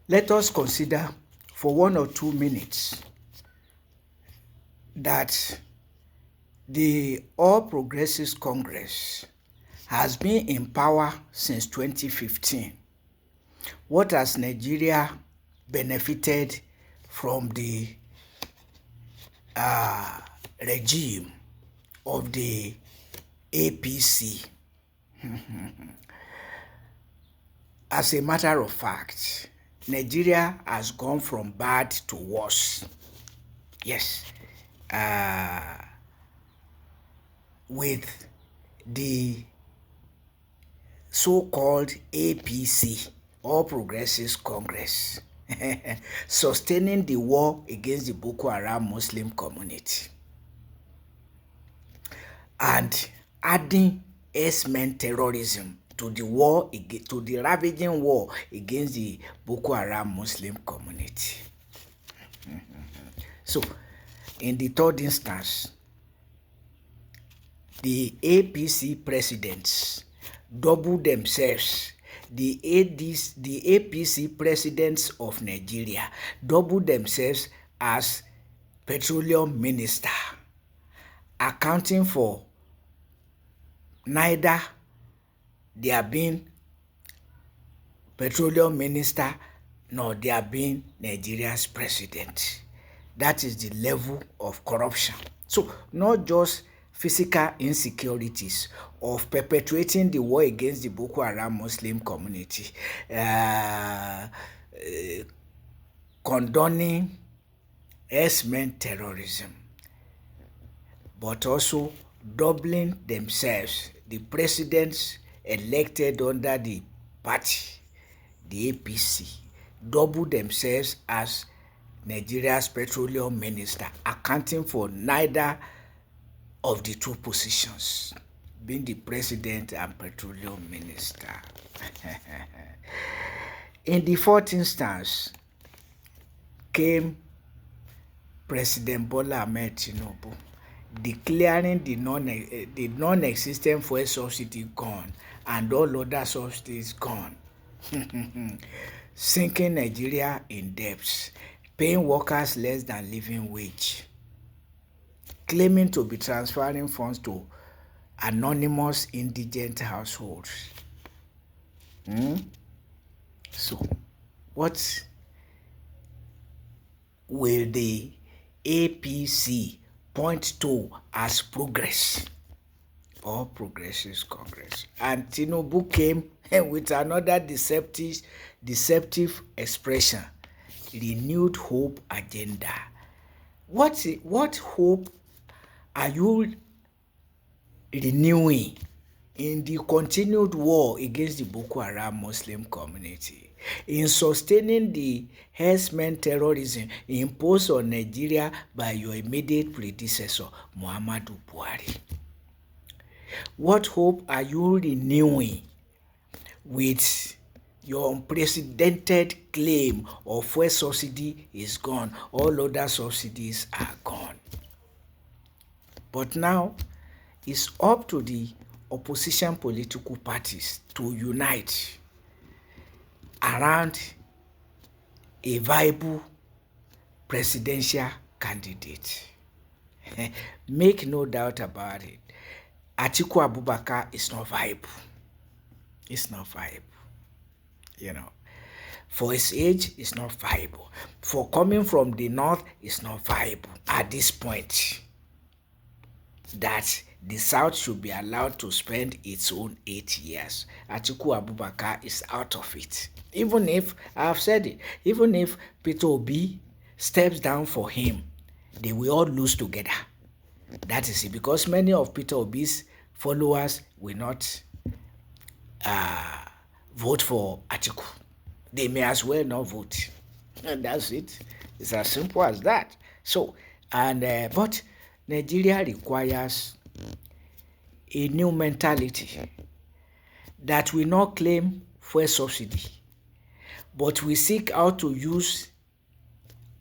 Let us consider for 1 or 2 minutes that the All Progressives Congress has been in power since 2015. What has Nigeria benefited from the regime of the APC? As a matter of fact, Nigeria has gone from bad to worse. Yes. With the so-called APC, All Progressives Congress, sustaining the war against the Boko Haram Muslim community and adding S-men terrorism to the war, to the ravaging war against the Boko Haram Muslim community. So, in the third instance, the APC presidents double themselves. The APC presidents of Nigeria double themselves as petroleum minister, accounting for neither their being petroleum minister nor their being Nigeria's president. That is the level of corruption. So not just physical insecurities of perpetuating the war against the Boko Haram Muslim community, condoning S-men terrorism, but also doubling themselves, the presidents elected under the party, the APC, double themselves as Nigeria's petroleum minister, accounting for neither of the two positions, being the president and petroleum minister. In the fourth instance came President Bola Ahmed Tinubu, declaring the non-existent fuel subsidy gone and all other subsidies gone, sinking Nigeria in debts, paying workers less than living wage, claiming to be transferring funds to anonymous indigent households. So, what will the APC point to as progress? All Progressives Congress. And Tinubu came with another deceptive expression, renewed hope agenda. What hope are you renewing in the continued war against the Boko Haram Muslim community, in sustaining the herdsmen terrorism imposed on Nigeria by your immediate predecessor, Muhammadu Buhari? What hope are you renewing with your unprecedented claim of fuel subsidy is gone, all other subsidies are gone? But now, it's up to the opposition political parties to unite around a viable presidential candidate. Make no doubt about it, Atiku Abubakar is not viable. It's not viable. For his age, it's not viable. For coming from the north, it's not viable at this point. That the South should be allowed to spend its own 8 years. Atiku Abubakar is out of it. Even if, I have said it, even if Peter Obi steps down for him, they will all lose together. That is it, because many of Peter Obi's followers will not vote for Atiku. They may as well not vote. And that's it. It's as simple as that. So, but Nigeria requires a new mentality that will not claim fuel subsidy, but we seek how to use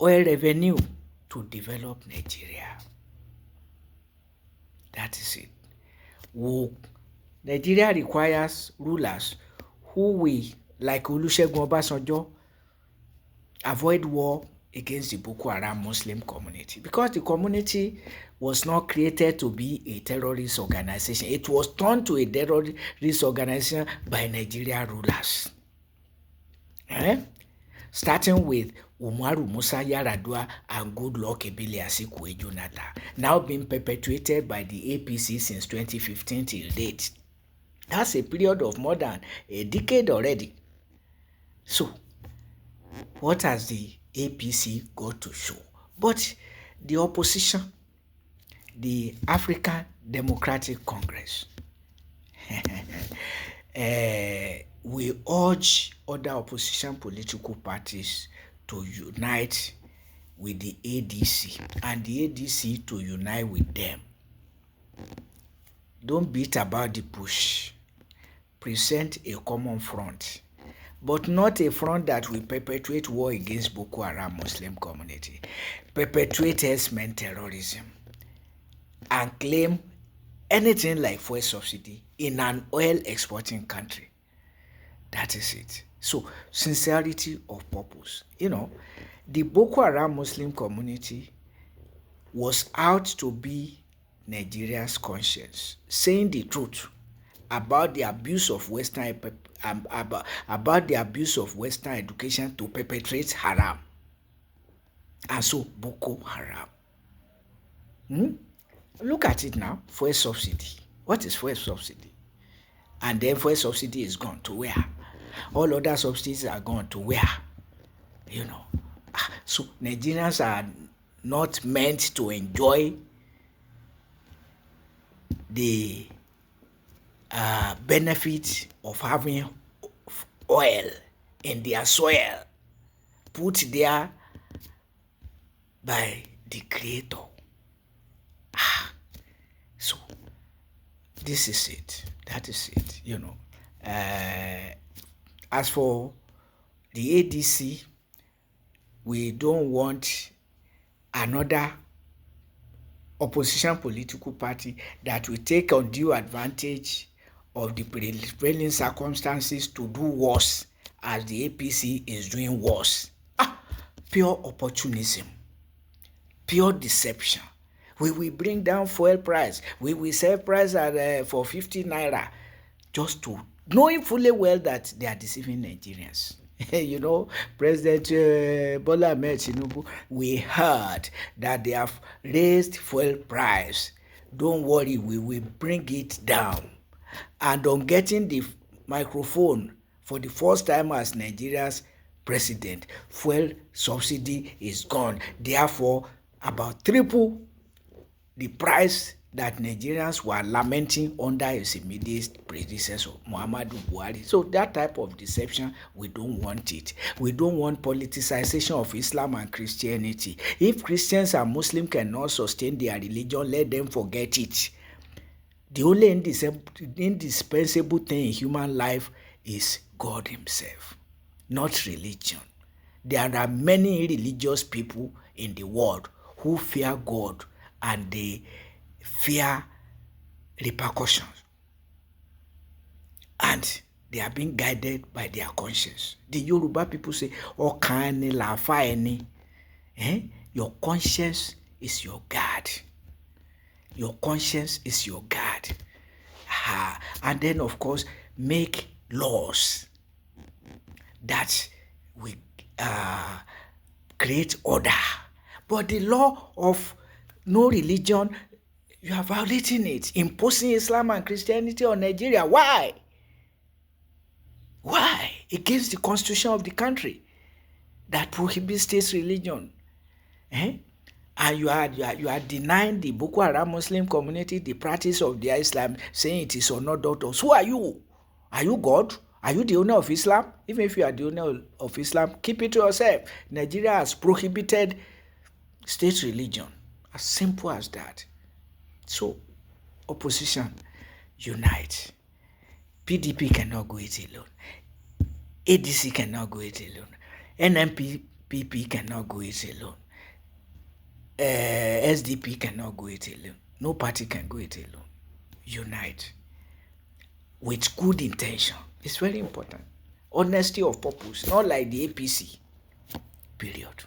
oil revenue to develop Nigeria. That is it. Nigeria requires rulers who will, like Olusegun Obasanjo, avoid war against the Boko Haram Muslim community, because the community was not created to be a terrorist organization. It was turned to a terrorist organization by Nigerian rulers. Starting with Umaru Musa Yar'Adua and Goodluck Ebele Azikiwe Jonathan, now being perpetuated by the APC since 2015 till date. That's a period of more than a decade already. So, what has the APC got to show? But the opposition, the African Democratic Congress, we urge other opposition political parties to unite with the ADC, and the ADC to unite with them. Don't beat about the bush. Present a common front, but not a front that will perpetuate war against Boko Haram Muslim community, perpetuate herdsmen terrorism, and claim anything like fuel subsidy in an oil exporting country. That is it. So, sincerity of purpose. The Boko Haram Muslim community was out to be Nigeria's conscience, saying the truth about the abuse of Western education to perpetrate haram, and so Boko Haram. Look at it now. Fuel subsidy. What is fuel subsidy? And then fuel subsidy is gone to where? All other subsidies are gone to where? So Nigerians are not meant to enjoy the benefit of having oil in their soil put there by the Creator. So this is it. That is it. As for the ADC, we don't want another opposition political party that will take undue advantage of the prevailing circumstances to do worse, as the APC is doing worse. Pure opportunism, pure deception. We will bring down fuel price. We will sell price at for 50 naira, just to knowing fully well that they are deceiving Nigerians. President Bola Ahmed Tinubu, we heard that they have raised fuel price. Don't worry, we will bring it down. And on getting the microphone for the first time as Nigeria's president, fuel subsidy is gone. Therefore, about triple the price that Nigerians were lamenting under his immediate predecessor, Muhammadu Buhari. So that type of deception, we don't want it. We don't want politicization of Islam and Christianity. If Christians and Muslims cannot sustain their religion, let them forget it. The only indispensable thing in human life is God himself, not religion. There are many religious people in the world who fear God, and they fear repercussions, and they are being guided by their conscience. The Yoruba people say, "Ọkàn ẹni làáfà ẹni." Your conscience is your guide. Your conscience is your guide. And then, of course, make laws that will create order. But the law of no religion, you are violating it, imposing Islam and Christianity on Nigeria. Why? Why? Against the constitution of the country that prohibits state religion. And you are denying the Boko Haram Muslim community the practice of their Islam, saying it is unorthodox. Who are you? Are you God? Are you the owner of Islam? Even if you are the owner of Islam, keep it to yourself. Nigeria has prohibited state religion. As simple as that. So, opposition, unite. PDP cannot go it alone. ADC cannot go it alone. NMPP cannot go it alone. SDP cannot go it alone. No party can go it alone. Unite with good intention. It's very important. Honesty of purpose, not like the APC. Period.